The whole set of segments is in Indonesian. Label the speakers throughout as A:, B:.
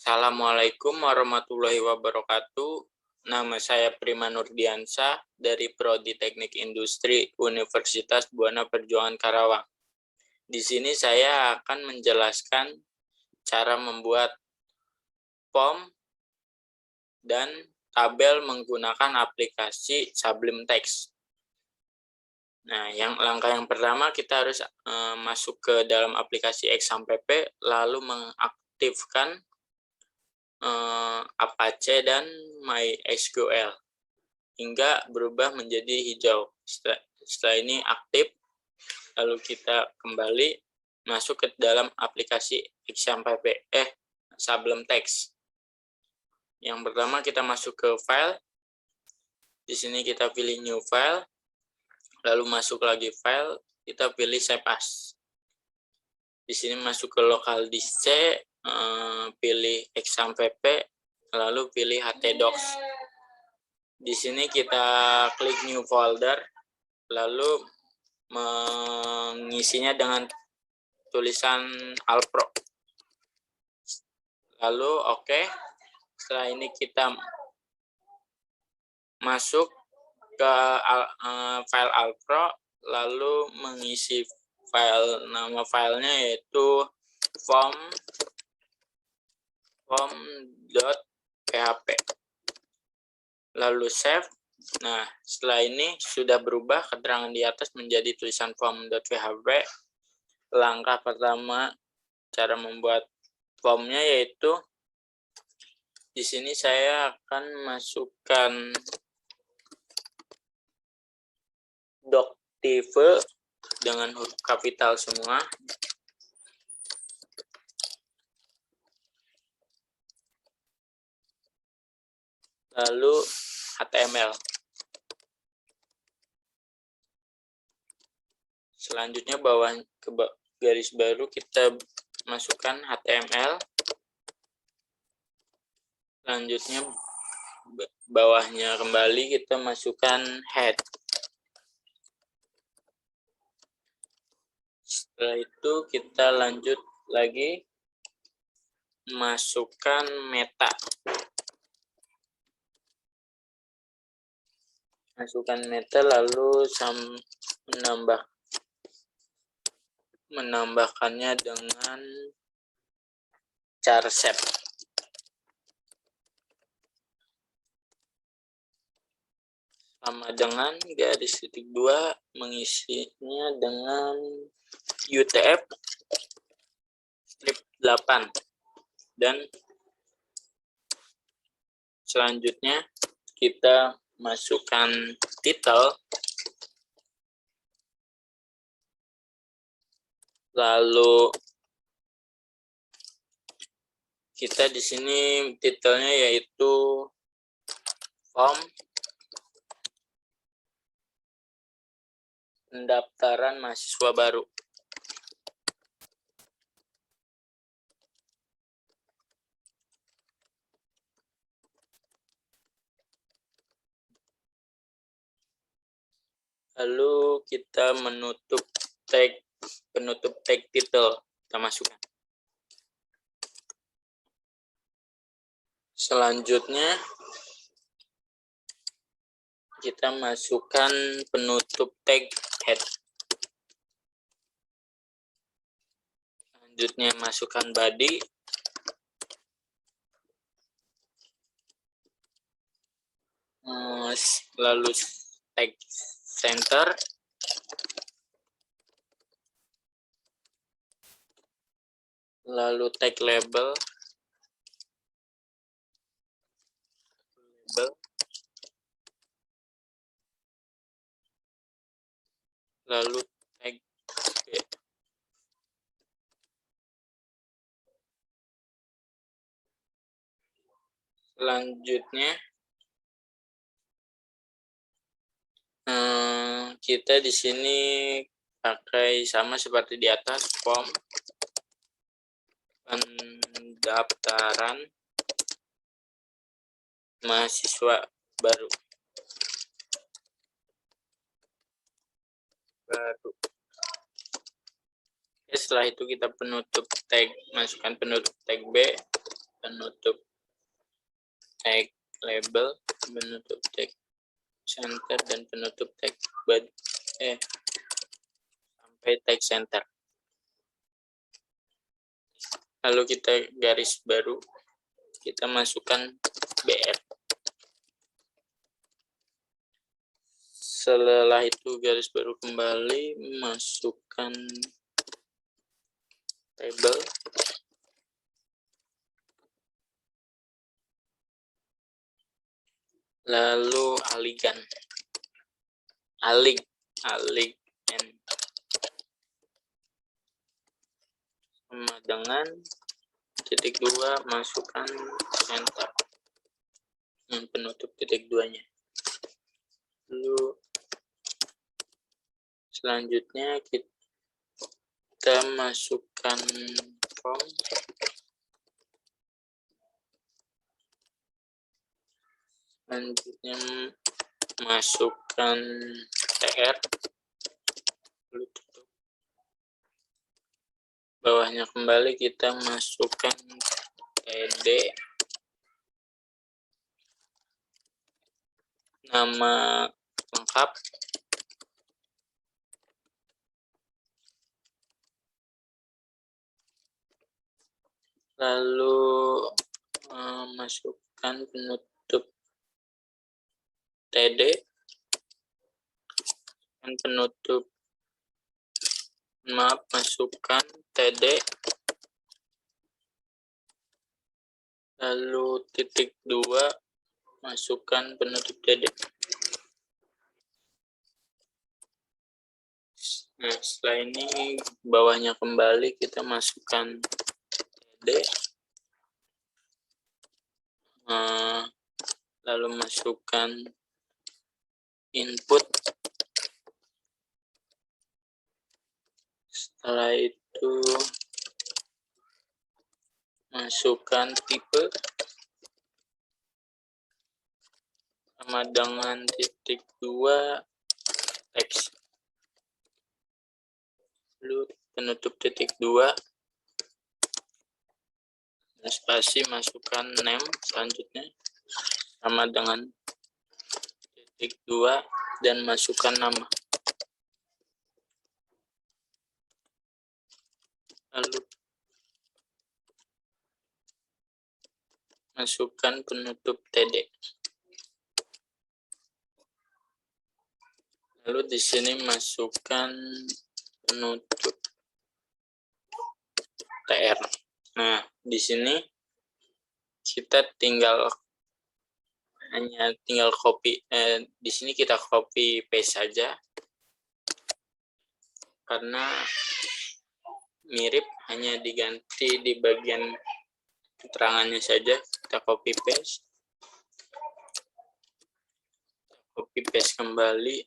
A: Assalamualaikum warahmatullahi wabarakatuh. Nama saya Prima Nurdiansyah dari Prodi Teknik Industri Universitas Buana Perjuangan Karawang. Di sini saya akan menjelaskan cara membuat form dan tabel menggunakan aplikasi Sublime Text. Nah, langkah yang pertama kita harus masuk ke dalam aplikasi Exam.pp lalu mengaktifkan Apache dan MySQL hingga berubah menjadi hijau. Setelah ini aktif, lalu kita kembali masuk ke dalam aplikasi Exam.pp, Sublime Text. Yang pertama kita masuk ke file. Di sini kita pilih new file, lalu masuk lagi file, kita pilih save as. Di sini masuk ke local disk C, pilih Exam.pp, lalu pilih htdocs. Di sini kita klik new folder, lalu mengisinya dengan tulisan Alpro. Lalu oke. Setelah ini kita masuk ke file Alpro, lalu mengisi nama filenya yaitu form.php, lalu save. Nah, setelah ini sudah berubah keterangan di atas menjadi tulisan form.php. Langkah pertama cara membuat formnya yaitu di sini saya akan masukkan Doctive dengan huruf kapital semua. Lalu HTML. Selanjutnya garis baru kita masukkan HTML. Selanjutnya bawahnya kembali kita masukkan head. Setelah itu kita lanjut lagi masukkan meta. Masukkan meta lalu menambahkannya dengan char shape. Sama dengan garis titik 2, mengisinya dengan UTF strip 8. Dan selanjutnya kita masukkan title, lalu kita di sini titelnya yaitu form pendaftaran mahasiswa baru. Lalu kita penutup tag title kita masukkan. Selanjutnya kita masukkan penutup tag head. Selanjutnya masukkan body. Lalu tag center. Lalu tag label. Lalu tag B. Selanjutnya kita di sini pakai sama seperti di atas, form pendaftaran mahasiswa baru. Setelah itu kita masukkan penutup tag B. penutup tag label, penutup tag center, dan penutup tag body sampai tag center. Lalu kita garis baru, kita masukkan BR. Setelah itu garis baru kembali, masukkan label, lalu aligan, alig n sama dengan titik 2, masukkan center yang penutup titik 2-nya. Lalu selanjutnya kita masukkan form, selanjutnya masukkan TR, lalu tutup. Bawahnya kembali kita masukkan TD, nama lengkap, lalu masukkan penutup TD dan penutup, masukkan TD, lalu titik 2, masukkan penutup TD. Nah, setelah ini bawahnya kembali kita masukkan TD, lalu masukkan input. Setelah itu masukkan tipe sama dengan titik 2 teks, lalu penutup titik 2 spasi, masukkan name selanjutnya sama dengan titik 2 dan masukkan nama, lalu masukkan penutup TD. Lalu di sini masukkan penutup TR. Nah, di sini kita tinggal copy, di sini kita copy paste saja karena mirip, hanya diganti di bagian keterangannya saja. Kita copy paste, kembali,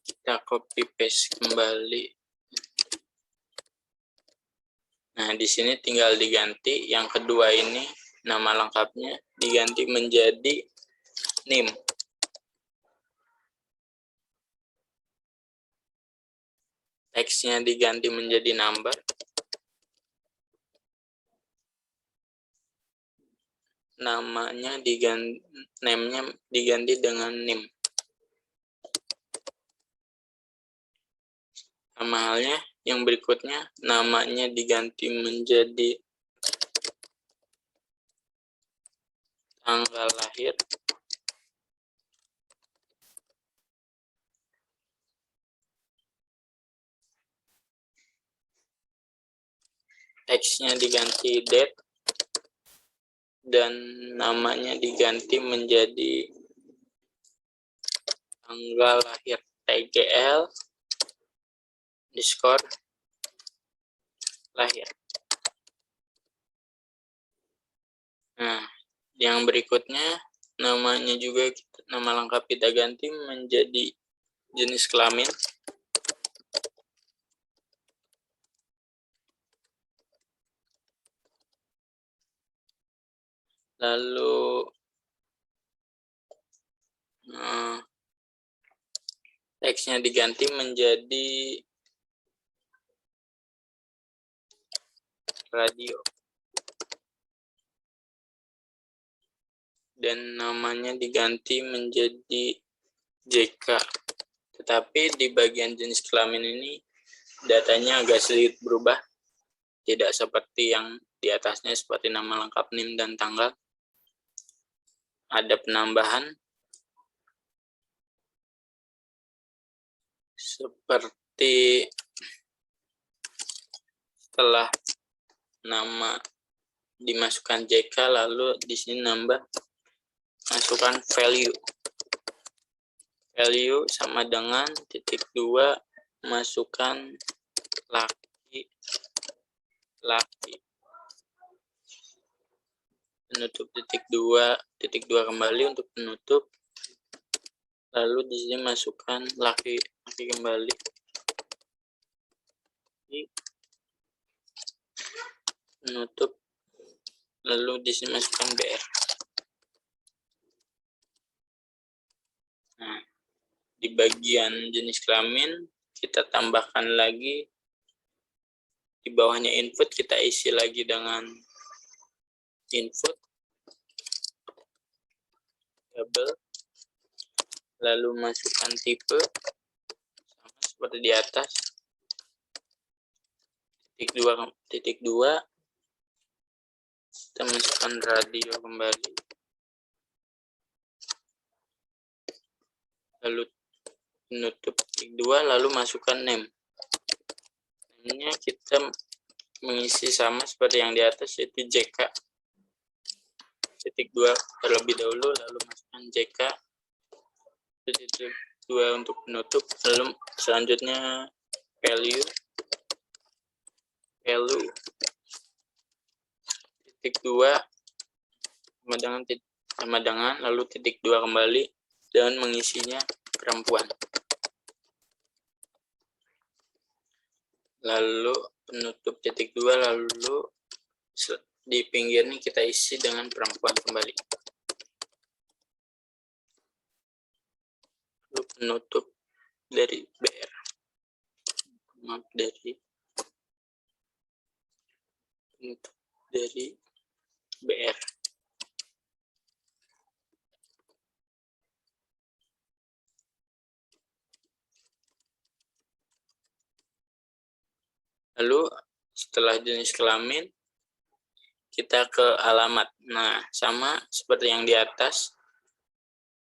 A: kita copy paste kembali. Nah, di sini tinggal diganti yang kedua ini, nama lengkapnya diganti menjadi name. Teksnya diganti menjadi number. Namanya diganti, name-nya diganti dengan name. Sama halnya yang berikutnya, namanya diganti menjadi tanggal lahir. Teksnya diganti date dan namanya diganti menjadi tanggal lahir TGL _ lahir. Nah, yang berikutnya namanya juga nama lengkap kita ganti menjadi jenis kelamin. Lalu teksnya diganti menjadi radio. Dan namanya diganti menjadi JK. Tetapi di bagian jenis kelamin ini datanya agak sedikit berubah. Tidak seperti yang di atasnya seperti nama lengkap, NIM, dan tanggal. Ada penambahan seperti setelah nama dimasukkan JK, lalu di sini nambah masukkan value. Value sama dengan titik 2 masukkan laki. Penutup titik 2 kembali untuk penutup. Lalu di sini masukkan laki kembali. Penutup. Lalu di sini masukkan BR. Nah, di bagian jenis kelamin kita tambahkan lagi, di bawahnya input kita isi lagi dengan input label, lalu masukkan tipe sama seperti di atas, titik 2 kita masukkan radio kembali, lalu penutup titik 2, lalu masukkan name. Name-nya kita mengisi sama seperti yang di atas, yaitu JK. Titik 2 terlebih dahulu, lalu masukkan JK. Titik 2 untuk penutup, lalu selanjutnya value titik 2 sama dengan lalu titik 2 kembali dan mengisinya perempuan. Lalu penutup titik 2, lalu di pinggirnya kita isi dengan perempuan kembali. Lalu penutup dari BR. Penutup dari BR. Lalu setelah jenis kelamin, kita ke alamat. Nah, sama seperti yang di atas,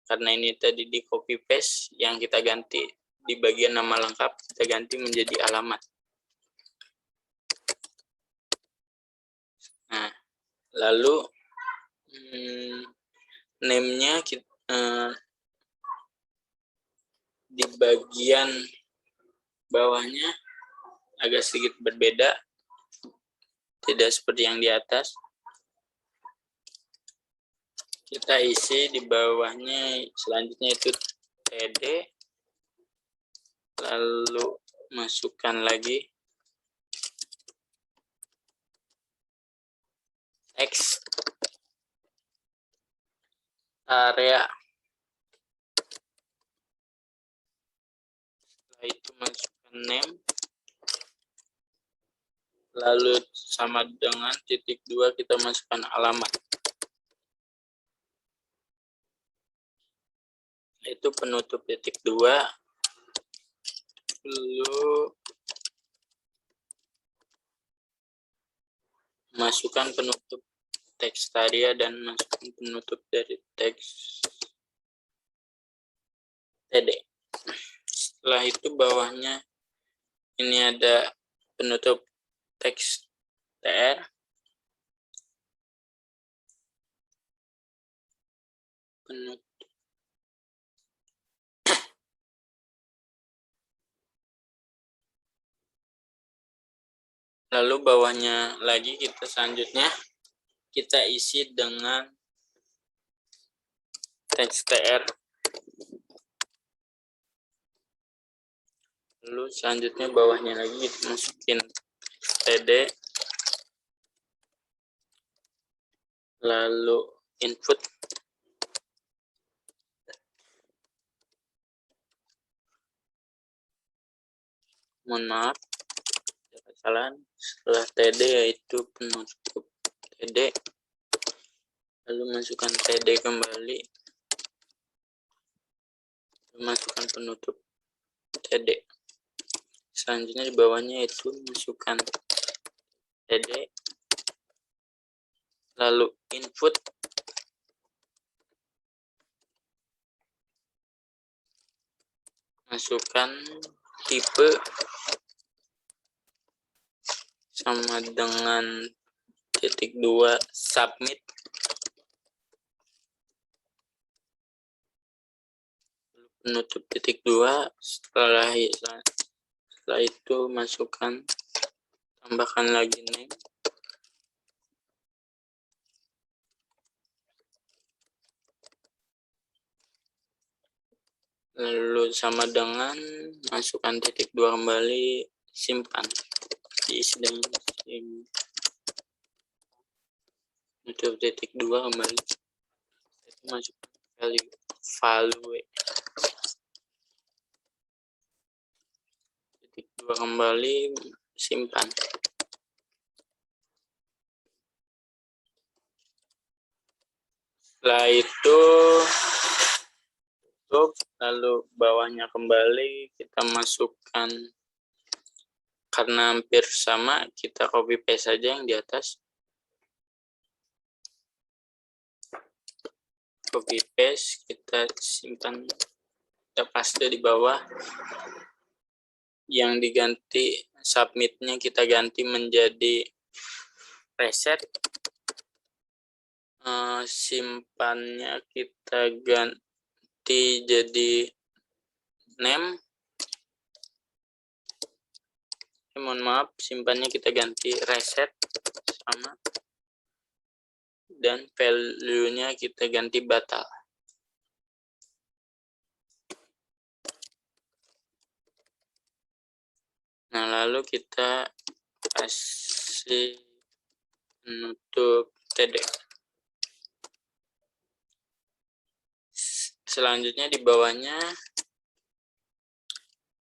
A: karena ini tadi di copy paste, yang kita ganti di bagian nama lengkap, kita ganti menjadi alamat. Nah, lalu name-nya di bagian bawahnya agak sedikit berbeda, tidak seperti yang di atas. Kita isi di bawahnya selanjutnya itu TD, lalu masukkan lagi teks area, setelah itu masukkan name, lalu sama dengan titik 2 kita masukkan alamat. Itu penutup titik 2, lalu masukkan penutup teks area dan masukkan penutup dari teks TD. Setelah itu bawahnya ini ada penutup teks TR, penutup. Lalu bawahnya lagi kita selanjutnya kita isi dengan teks TR. Lalu selanjutnya bawahnya lagi kita masukin TD, lalu input, mohon maaf kesalahan. Setelah TD yaitu penutup TD, lalu masukkan TD kembali, lalu masukkan penutup TD. Selanjutnya di bawahnya itu masukkan TD, lalu input, masukkan tipe sama dengan titik 2, submit, penutup titik 2. Setelah itu masukkan, tambahkan lagi name, lalu sama dengan masukkan titik 2 kembali, simpan, diisi dengan tutup titik 2 kembali, itu masukkan value titik 2 kembali, simpan. Setelah itu tutup, lalu bawahnya kembali kita masukkan, karena hampir sama kita copy paste saja yang di atas, copy paste, kita simpan, kita paste di bawah. Yang diganti submitnya kita ganti menjadi reset, simpannya kita ganti jadi name, mohon maaf, simpannya kita ganti reset sama, dan value-nya kita ganti batal. Nah, lalu kita kasih penutup TD. Selanjutnya di bawahnya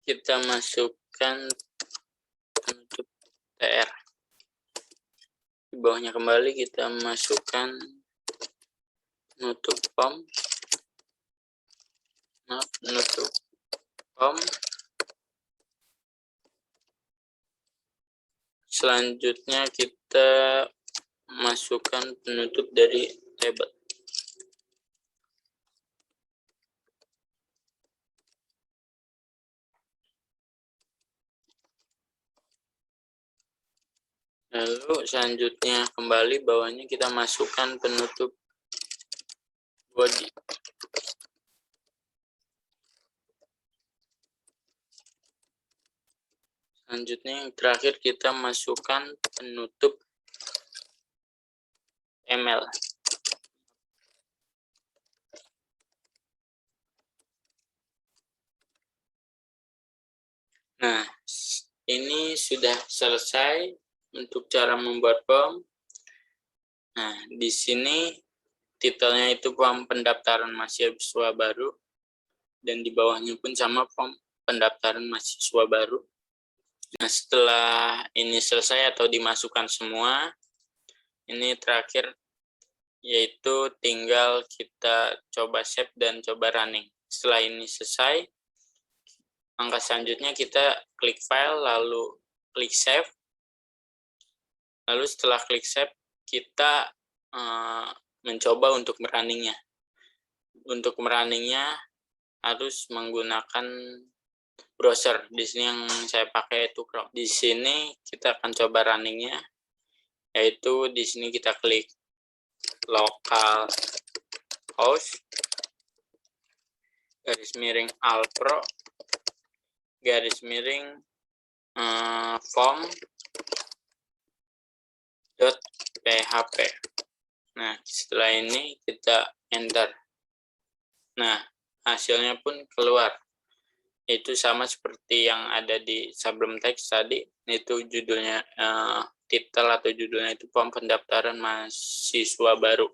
A: kita masukkan penutup TR. Di bawahnya kembali kita masukkan penutup form. Penutup form. Selanjutnya kita masukkan penutup dari table. Lalu selanjutnya kembali bawahnya kita masukkan penutup body. Selanjutnya yang terakhir kita masukkan penutup ML. Nah, ini sudah selesai untuk cara membuat form. Nah, di sini titelnya itu form pendaftaran mahasiswa baru, dan di bawahnya pun sama, form pendaftaran mahasiswa baru. Nah, setelah ini selesai atau dimasukkan semua, ini terakhir yaitu tinggal kita coba save dan coba running. Setelah ini selesai, langkah selanjutnya kita klik file, lalu klik save. Lalu setelah klik save, kita mencoba untuk merunningnya. Untuk merunningnya harus menggunakan browser. Di sini yang saya pakai itu Chrome. Di sini kita akan coba runningnya, yaitu di sini kita klik local host _ alpro _ form.php. Nah, setelah ini kita enter. Nah, hasilnya pun keluar. Itu sama seperti yang ada di sebelum teks tadi, itu judulnya, titel atau judulnya itu form pendaftaran mahasiswa baru.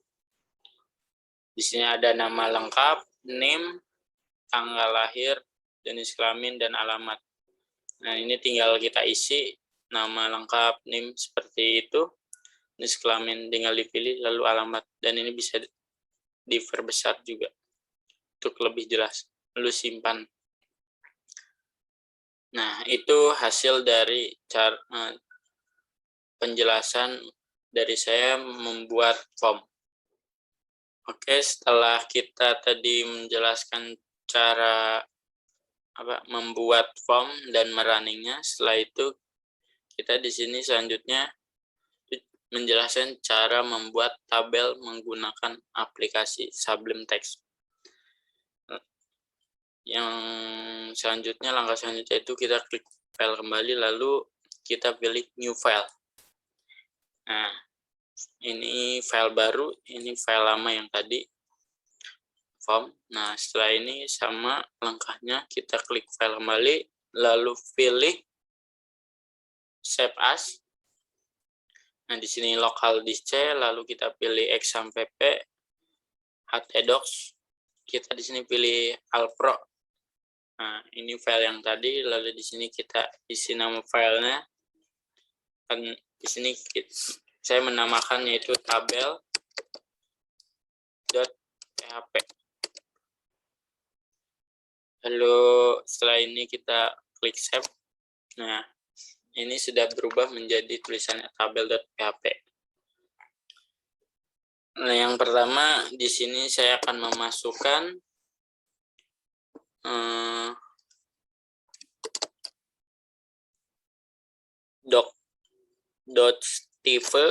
A: Di sini ada nama lengkap, name, tanggal lahir, jenis kelamin, dan alamat. Nah, ini tinggal kita isi nama lengkap, NIM seperti itu, jenis kelamin tinggal dipilih, lalu alamat, dan ini bisa diperbesar juga untuk lebih jelas, lalu simpan. Nah, itu hasil dari penjelasan dari saya membuat form. Oke, setelah kita tadi menjelaskan cara membuat form dan merunningnya, setelah itu kita di sini selanjutnya menjelaskan cara membuat tabel menggunakan aplikasi Sublime Text. Yang selanjutnya, langkah selanjutnya itu kita klik file kembali, lalu kita pilih new file. Nah, ini file baru, ini file lama yang tadi form. Nah, setelah ini sama langkahnya, kita klik file kembali, lalu pilih save as. Nah, di sini local disk C, lalu kita pilih X sampai P, htdocs. Kita di sini pilih alpro. Nah, ini file yang tadi, lalu di sini kita isi nama filenya. Dan di sini saya menamakannya itu tabel.php. Lalu setelah ini kita klik save. Nah, ini sudah berubah menjadi tulisannya tabel.php. Nah, yang pertama di sini saya akan memasukkan doc.steve,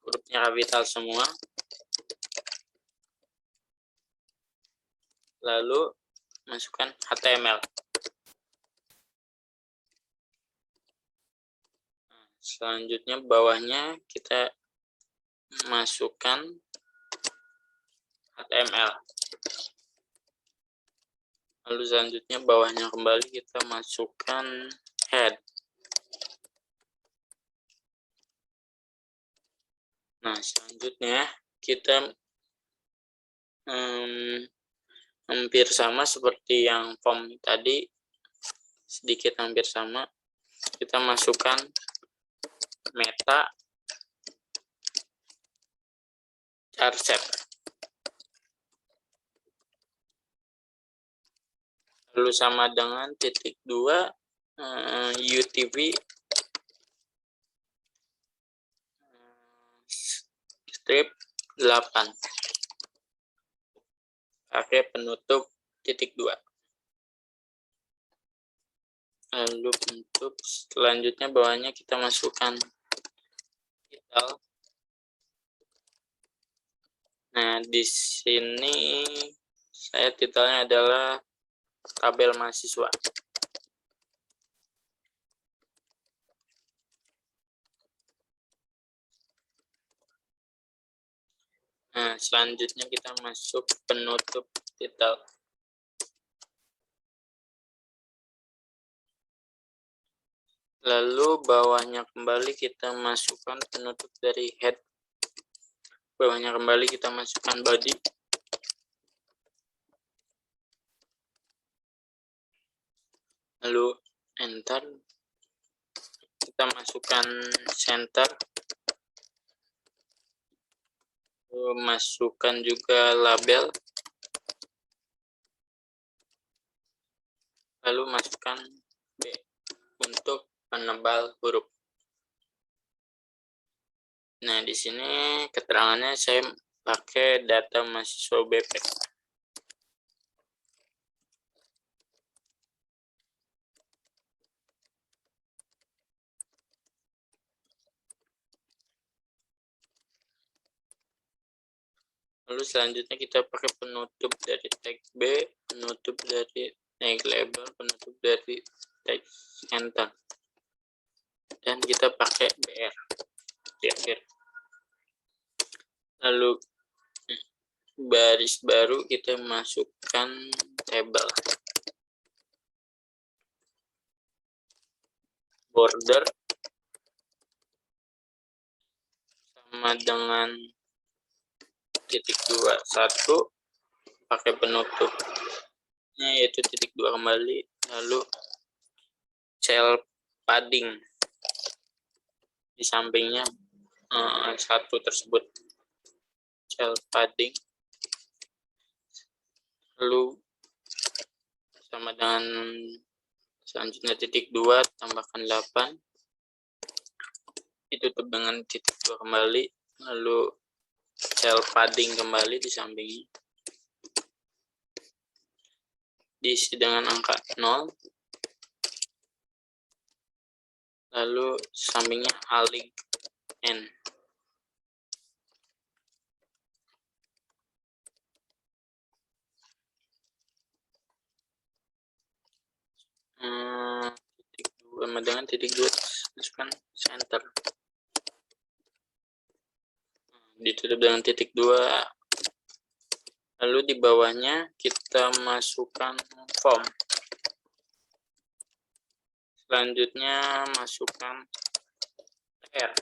A: hurufnya kapital semua. Lalu masukkan HTML. Selanjutnya bawahnya kita masukkan HTML. Lalu selanjutnya bawahnya kembali kita masukkan head. Nah, selanjutnya kita hampir sama seperti yang form tadi, sedikit hampir sama. Kita masukkan meta charset. Lalu sama dengan titik 2 UTV strip 8 pakai penutup titik 2. Lalu untuk selanjutnya bawahnya kita masukkan title. Nah, di sini saya titelnya adalah tabel mahasiswa. Nah, selanjutnya kita masuk penutup titel. Lalu bawahnya kembali kita masukkan penutup dari head. Bawahnya kembali kita masukkan body. Lalu enter. Kita masukkan center. Lalu masukkan juga label. Lalu masukkan B untuk penebal huruf. Nah, di sini keterangannya saya pakai data mahasiswa BP. Lalu selanjutnya kita pakai penutup dari tag B, penutup dari tag label, penutup dari tag enter. Dan kita pakai BR di akhir. Lalu baris baru kita masukkan table. Border sama dengan titik 21 pakai penutupnya yaitu titik 2 kembali, lalu cell padding di sampingnya satu tersebut cell padding, lalu sama dengan selanjutnya titik 2 tambahkan 8, ditutup dengan titik 2 kembali, lalu cell padding kembali di sampingnya, diisi dengan angka 0, lalu sampingnya alig n. Titik 2 sama dengan titik 2 tuliskan center, ditutup dengan titik 2, lalu di bawahnya kita masukkan form. Selanjutnya masukkan R.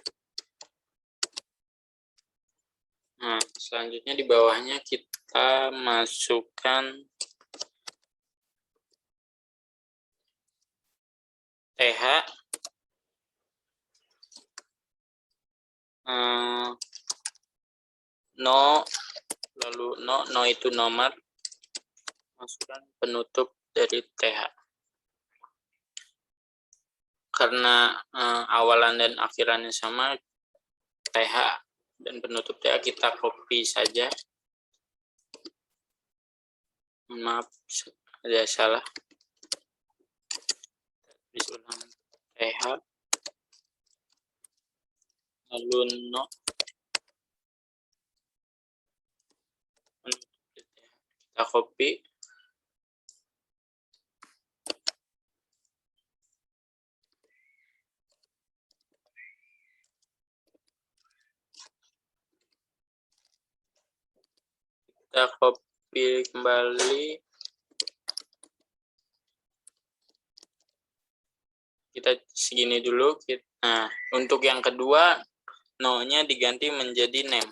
A: Nah, selanjutnya di bawahnya kita masukkan TH, no, lalu no itu nomor, masukkan penutup dari TH. Karena awalan dan akhirannya sama, TH dan penutup TH kita copy saja. Maaf, ada salah. Ulang TH, lalu no, kita copy. Kita copy kembali. Kita segini dulu. Nah, untuk yang kedua, no-nya diganti menjadi name.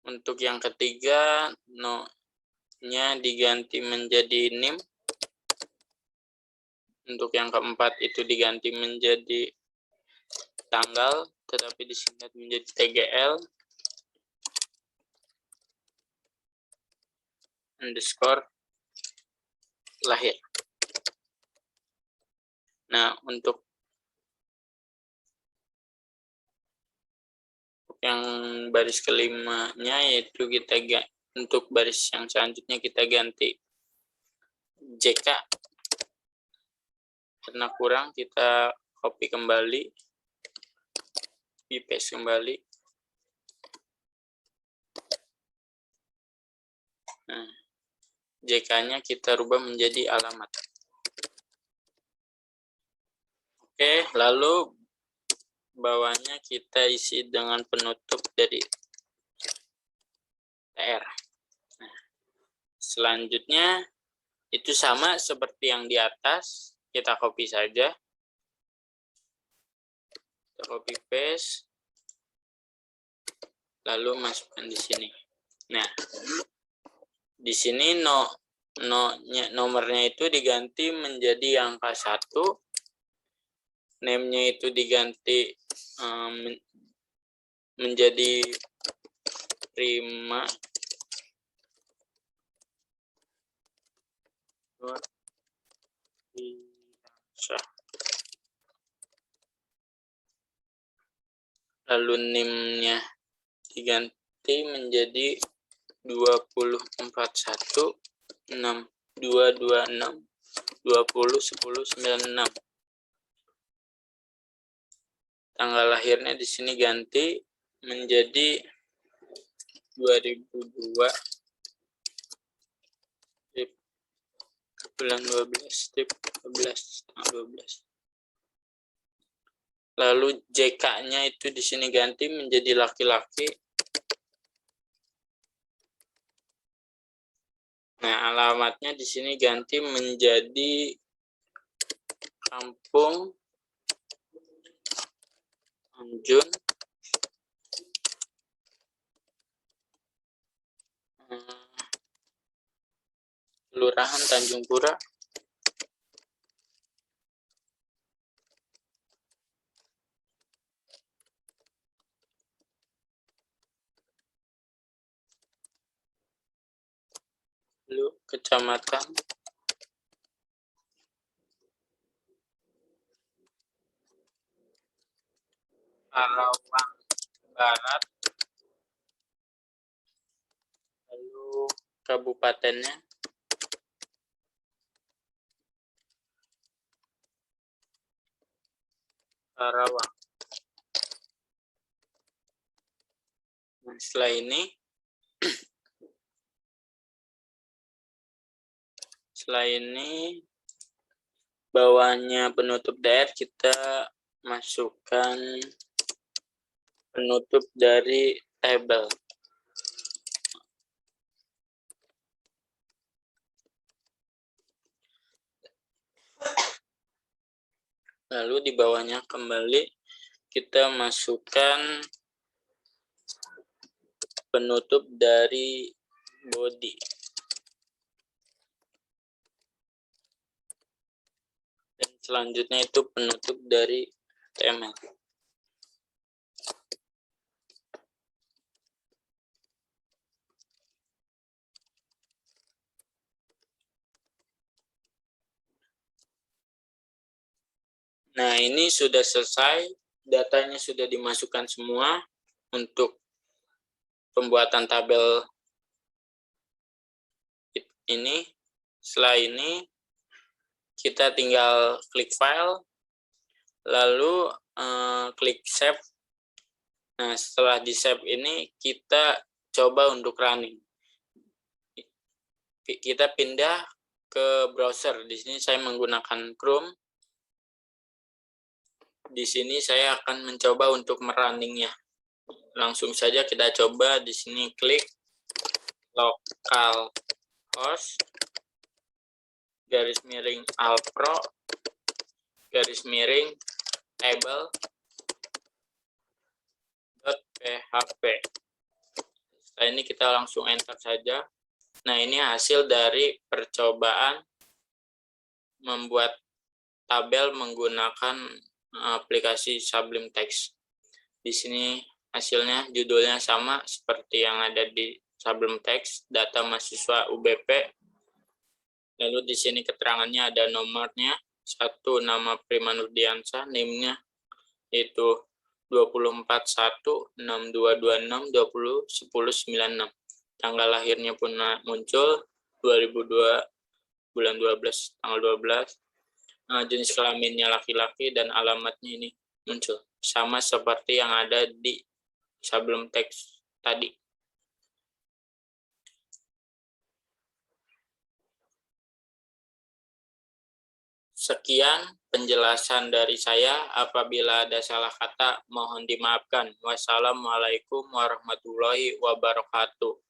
A: Untuk yang ketiga, no-nya diganti menjadi name. Untuk yang keempat itu diganti menjadi tanggal, tetapi disingkat menjadi TGL. Underscore lahir. Nah, untuk yang baris kelimanya yaitu untuk baris yang selanjutnya kita ganti JK. Karena kurang, kita copy kembali, paste kembali. Nah, JK-nya kita rubah menjadi alamat. Oke, lalu bawahnya kita isi dengan penutup dari TR. Nah, selanjutnya itu sama seperti yang di atas, kita copy saja. Kita copy paste, lalu masukkan di sini. Nah, di sini nomornya itu diganti menjadi angka 1, name-nya itu diganti menjadi prima, lalu NIM-nya diganti menjadi 20416226201096. Tanggal lahirnya di sini ganti menjadi 2002 bulan 12 tanggal 12. Lalu JK-nya itu di sini ganti menjadi laki-laki. Nah, alamatnya di sini ganti menjadi Kampung Anjun, Kelurahan Tanjung Pura, Kecamatan Karawang Barat, lalu kabupatennya Karawang. Nah, setelah ini bawahnya penutup daer kita masukkan penutup dari tabel. Lalu di bawahnya kembali kita masukkan penutup dari body. Dan selanjutnya itu penutup dari HTML. Nah, ini sudah selesai, datanya sudah dimasukkan semua untuk pembuatan tabel ini. Setelah ini, kita tinggal klik file, lalu klik save. Nah, setelah di save ini, kita coba untuk running. Kita pindah ke browser. Di sini saya menggunakan Chrome. Di sini saya akan mencoba untuk merunningnya. Langsung saja kita coba. Di sini klik localhost /alpro /table.php. Setelah ini kita langsung enter saja. Nah, ini hasil dari percobaan membuat tabel menggunakan aplikasi Sublime Text. Di sini hasilnya, judulnya sama seperti yang ada di Sublime Text, data mahasiswa UBP. Lalu di sini keterangannya ada nomornya, 1 nama Prima Nurdiansyah, NIM-nya itu 24/1/6226/20/1096. Tanggal lahirnya pun muncul 2002 bulan 12 tanggal 12. Jenis kelaminnya laki-laki dan alamatnya ini muncul sama seperti yang ada di Sublime Text tadi. Sekian penjelasan dari saya. Apabila ada salah kata, mohon dimaafkan. Wassalamualaikum warahmatullahi wabarakatuh.